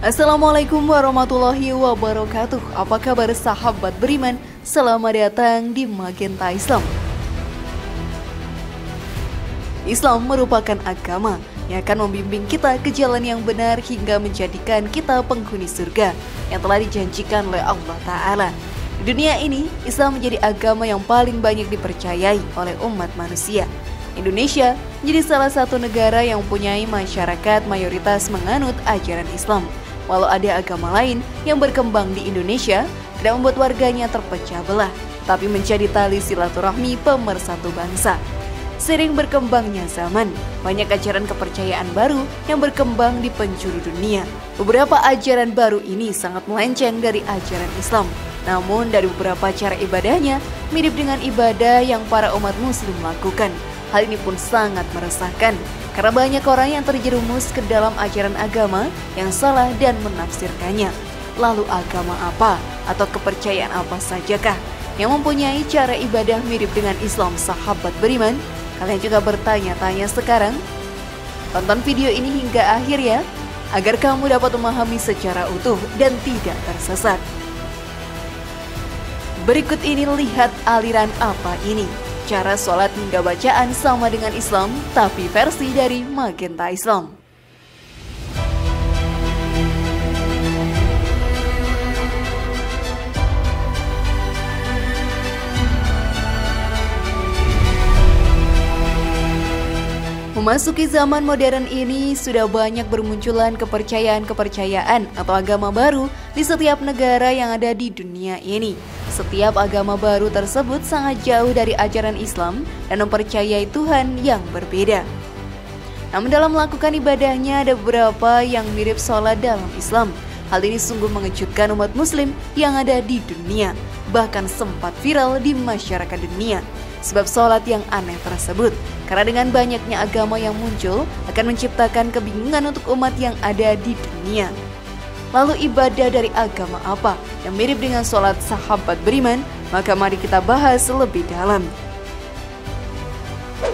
Assalamualaikum warahmatullahi wabarakatuh. Apa kabar sahabat beriman? Selamat datang di Magenta Islam. Islam merupakan agama yang akan membimbing kita ke jalan yang benar hingga menjadikan kita penghuni surga yang telah dijanjikan oleh Allah Ta'ala. Di dunia ini, Islam menjadi agama yang paling banyak dipercayai oleh umat manusia. Indonesia menjadi salah satu negara yang mempunyai masyarakat mayoritas menganut ajaran Islam. Walau ada agama lain yang berkembang di Indonesia, tidak membuat warganya terpecah belah, tapi menjadi tali silaturahmi pemersatu bangsa. Sering berkembangnya zaman, banyak ajaran kepercayaan baru yang berkembang di penjuru dunia. Beberapa ajaran baru ini sangat melenceng dari ajaran Islam. Namun dari beberapa cara ibadahnya mirip dengan ibadah yang para umat muslim lakukan. Hal ini pun sangat meresahkan, karena banyak orang yang terjerumus ke dalam ajaran agama yang salah dan menafsirkannya. Lalu agama apa atau kepercayaan apa sajakah yang mempunyai cara ibadah mirip dengan Islam, sahabat beriman? Kalian juga bertanya-tanya sekarang? Tonton video ini hingga akhir ya, agar kamu dapat memahami secara utuh dan tidak tersesat. Berikut ini lihat aliran apa ini. Cara sholat hingga bacaan sama dengan Islam, tapi versi dari Magenta Islam. Memasuki zaman modern ini, sudah banyak bermunculan kepercayaan-kepercayaan atau agama baru di setiap negara yang ada di dunia ini. Setiap agama baru tersebut sangat jauh dari ajaran Islam dan mempercayai Tuhan yang berbeda. Namun dalam melakukan ibadahnya ada beberapa yang mirip sholat dalam Islam. Hal ini sungguh mengejutkan umat muslim yang ada di dunia, bahkan sempat viral di masyarakat dunia. Sebab sholat yang aneh tersebut, karena dengan banyaknya agama yang muncul akan menciptakan kebingungan untuk umat yang ada di dunia. Lalu ibadah dari agama apa yang mirip dengan sholat, sahabat beriman? Maka mari kita bahas lebih dalam.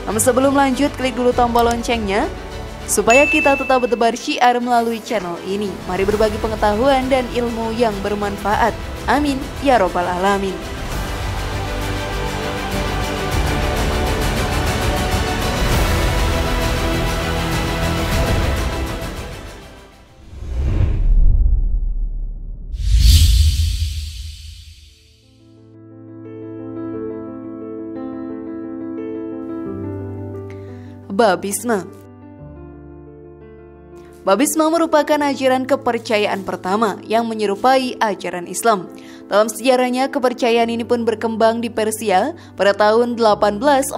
Namun sebelum lanjut, klik dulu tombol loncengnya supaya kita tetap bertebar syiar melalui channel ini. Mari berbagi pengetahuan dan ilmu yang bermanfaat. Amin ya robbal alamin. Babisme. Babisme merupakan ajaran kepercayaan pertama yang menyerupai ajaran Islam. Dalam sejarahnya, kepercayaan ini pun berkembang di Persia pada tahun 1844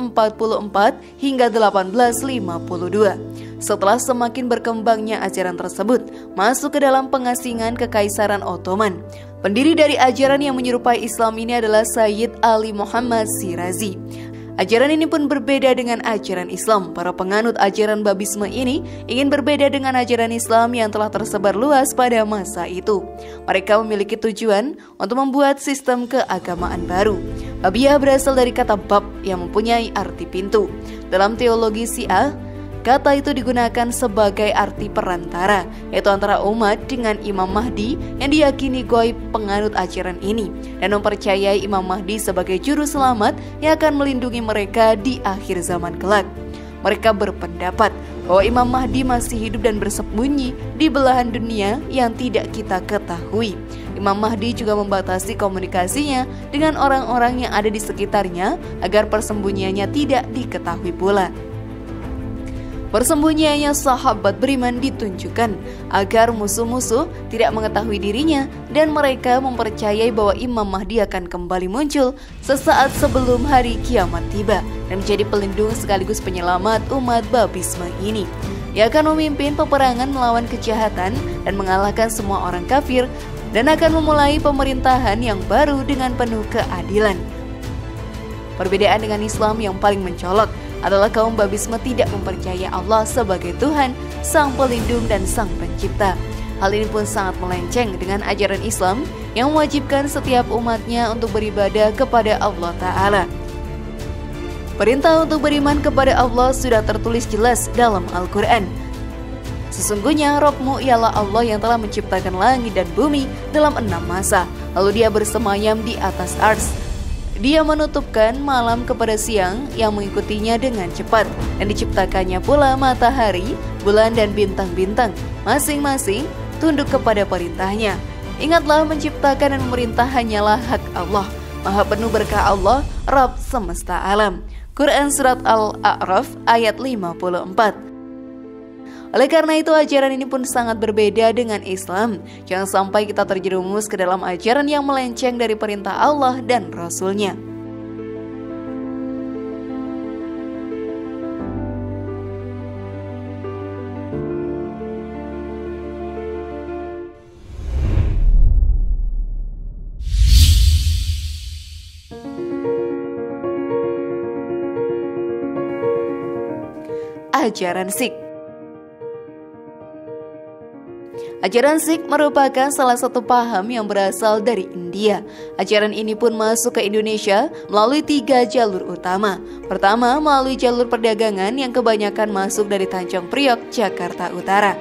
hingga 1852. Setelah semakin berkembangnya ajaran tersebut masuk ke dalam pengasingan Kekaisaran Ottoman. Pendiri dari ajaran yang menyerupai Islam ini adalah Sayyid Ali Muhammad Shirazi. Ajaran ini pun berbeda dengan ajaran Islam. Para penganut ajaran babisme ini ingin berbeda dengan ajaran Islam yang telah tersebar luas pada masa itu. Mereka memiliki tujuan untuk membuat sistem keagamaan baru. Babiyah berasal dari kata bab yang mempunyai arti pintu. Dalam teologi Syiah, kata itu digunakan sebagai arti perantara, yaitu antara umat dengan Imam Mahdi yang diyakini goib penganut ajaran ini dan mempercayai Imam Mahdi sebagai juru selamat yang akan melindungi mereka di akhir zaman kelak. Mereka berpendapat bahwa Imam Mahdi masih hidup dan bersembunyi di belahan dunia yang tidak kita ketahui. Imam Mahdi juga membatasi komunikasinya dengan orang-orang yang ada di sekitarnya agar persembunyiannya tidak diketahui pula. Persembunyiannya, sahabat beriman, ditunjukkan agar musuh-musuh tidak mengetahui dirinya dan mereka mempercayai bahwa Imam Mahdi akan kembali muncul sesaat sebelum hari kiamat tiba dan menjadi pelindung sekaligus penyelamat umat babisme ini. Ia akan memimpin peperangan melawan kejahatan dan mengalahkan semua orang kafir dan akan memulai pemerintahan yang baru dengan penuh keadilan. Perbedaan dengan Islam yang paling mencolok adalah kaum babisme tidak mempercayai Allah sebagai Tuhan, Sang Pelindung dan Sang Pencipta. Hal ini pun sangat melenceng dengan ajaran Islam yang mewajibkan setiap umatnya untuk beribadah kepada Allah Ta'ala. Perintah untuk beriman kepada Allah sudah tertulis jelas dalam Al-Quran. Sesungguhnya Rabbmu ialah Allah yang telah menciptakan langit dan bumi dalam 6 masa. Lalu dia bersemayam di atas ars. Dia menutupkan malam kepada siang yang mengikutinya dengan cepat. Dan diciptakannya pula matahari, bulan dan bintang-bintang. Masing-masing tunduk kepada perintahnya. Ingatlah, menciptakan dan memerintah hanyalah hak Allah. Maha penuh berkah Allah, Rabb semesta alam. Quran Surat Al-A'raf ayat 54. Oleh karena itu, ajaran ini pun sangat berbeda dengan Islam. Jangan sampai kita terjerumus ke dalam ajaran yang melenceng dari perintah Allah dan Rasul-Nya. Ajaran Sikh. Ajaran Sikh merupakan salah satu paham yang berasal dari India. Ajaran ini pun masuk ke Indonesia melalui 3 jalur utama. Pertama, melalui jalur perdagangan yang kebanyakan masuk dari Tanjung Priok, Jakarta Utara.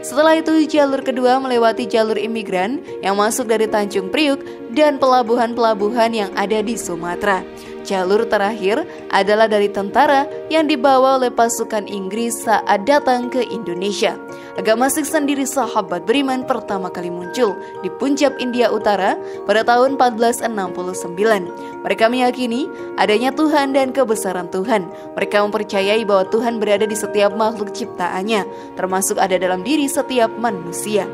Setelah itu, jalur kedua melewati jalur imigran yang masuk dari Tanjung Priok dan pelabuhan-pelabuhan yang ada di Sumatera. Jalur terakhir adalah dari tentara yang dibawa oleh pasukan Inggris saat datang ke Indonesia. Agama Sikh sendiri, sahabat beriman, pertama kali muncul di Punjab, India Utara pada tahun 1469. Mereka meyakini adanya Tuhan dan kebesaran Tuhan. Mereka mempercayai bahwa Tuhan berada di setiap makhluk ciptaannya, termasuk ada dalam diri setiap manusia.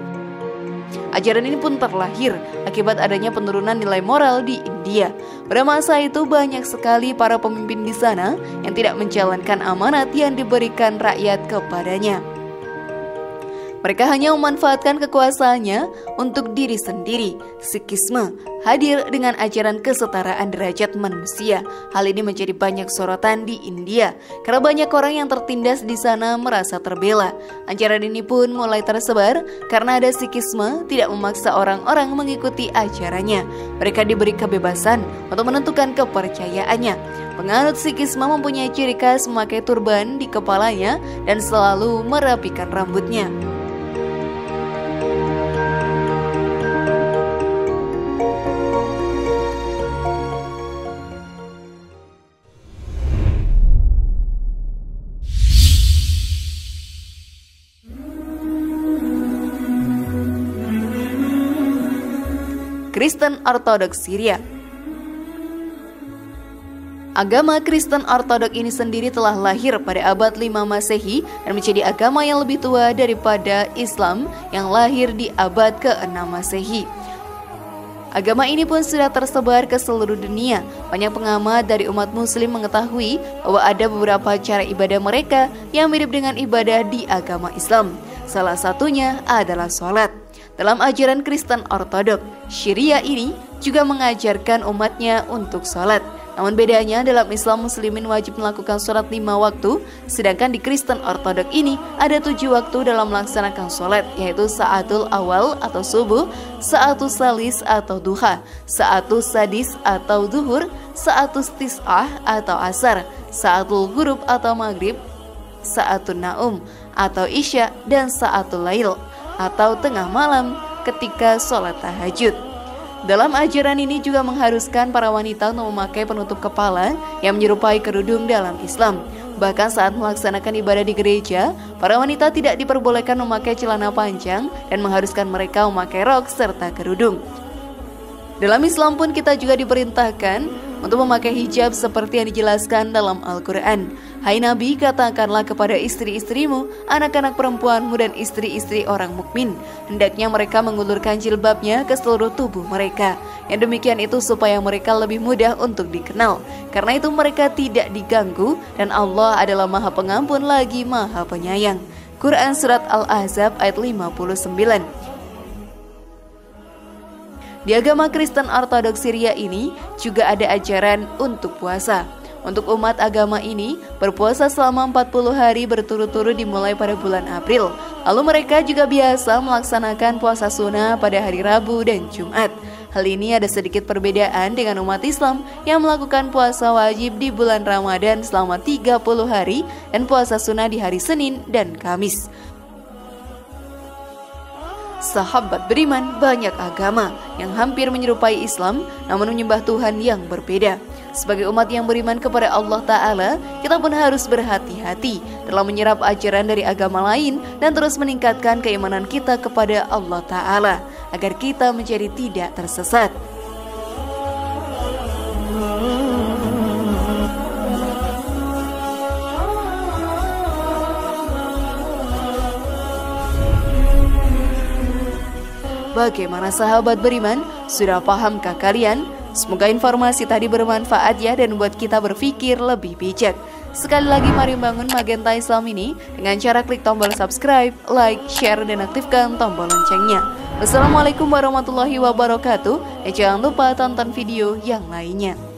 Ajaran ini pun terlahir akibat adanya penurunan nilai moral di India. Pada masa itu banyak sekali para pemimpin di sana yang tidak menjalankan amanat yang diberikan rakyat kepadanya. Mereka hanya memanfaatkan kekuasaannya untuk diri sendiri. Sikhisme hadir dengan ajaran kesetaraan derajat manusia. Hal ini menjadi banyak sorotan di India karena banyak orang yang tertindas di sana merasa terbela. Ajaran ini pun mulai tersebar karena ada Sikhisme tidak memaksa orang-orang mengikuti ajarannya. Mereka diberi kebebasan untuk menentukan kepercayaannya. Penganut Sikhisme mempunyai ciri khas memakai turban di kepalanya dan selalu merapikan rambutnya. Kristen Ortodoks Syria. Agama Kristen Ortodok ini sendiri telah lahir pada abad 5 Masehi dan menjadi agama yang lebih tua daripada Islam yang lahir di abad ke-6 Masehi. Agama ini pun sudah tersebar ke seluruh dunia. Banyak pengamat dari umat muslim mengetahui bahwa ada beberapa cara ibadah mereka yang mirip dengan ibadah di agama Islam. Salah satunya adalah sholat. Dalam ajaran Kristen Ortodok, Syria ini juga mengajarkan umatnya untuk sholat. Namun bedanya, dalam Islam muslimin wajib melakukan sholat 5 waktu, sedangkan di Kristen Ortodok ini ada 7 waktu dalam melaksanakan sholat, yaitu sa'atul awal atau subuh, sa'atul salis atau duha, sa'atul sadis atau duhur, sa'atul tis'ah atau asar, sa'atul ghurub atau maghrib, sa'atul naum atau isya, dan sa'atul lail atau tengah malam ketika sholat tahajud. Dalam ajaran ini juga mengharuskan para wanita untuk memakai penutup kepala yang menyerupai kerudung dalam Islam. Bahkan saat melaksanakan ibadah di gereja, para wanita tidak diperbolehkan memakai celana panjang dan mengharuskan mereka memakai rok serta kerudung. Dalam Islam pun kita juga diperintahkan untuk memakai hijab seperti yang dijelaskan dalam Al-Quran. Hai Nabi, katakanlah kepada istri-istrimu, anak-anak perempuanmu dan istri-istri orang mukmin, hendaknya mereka mengulurkan jilbabnya ke seluruh tubuh mereka. Yang demikian itu supaya mereka lebih mudah untuk dikenal. Karena itu mereka tidak diganggu dan Allah adalah Maha Pengampun lagi Maha Penyayang. Quran Surat Al-Ahzab ayat 59. Di agama Kristen Ortodoks Syria ini juga ada ajaran untuk puasa. Untuk umat agama ini, berpuasa selama 40 hari berturut-turut dimulai pada bulan April. Lalu mereka juga biasa melaksanakan puasa sunnah pada hari Rabu dan Jumat. Hal ini ada sedikit perbedaan dengan umat Islam yang melakukan puasa wajib di bulan Ramadan selama 30 hari dan puasa sunnah di hari Senin dan Kamis. sahabat beriman banyak agama yang hampir menyerupai Islam namun menyembah Tuhan yang berbeda. Sebagai umat yang beriman kepada Allah Ta'ala, kita pun harus berhati-hati dalam menyerap ajaran dari agama lain dan terus meningkatkan keimanan kita kepada Allah Ta'ala agar kita menjadi tidak tersesat. Bagaimana sahabat beriman? Sudah pahamkah kalian? Semoga informasi tadi bermanfaat ya dan membuat kita berpikir lebih bijak. Sekali lagi mari bangun Magenta Islam ini dengan cara klik tombol subscribe, like, share, dan aktifkan tombol loncengnya. Wassalamualaikum warahmatullahi wabarakatuh. Dan jangan lupa tonton video yang lainnya.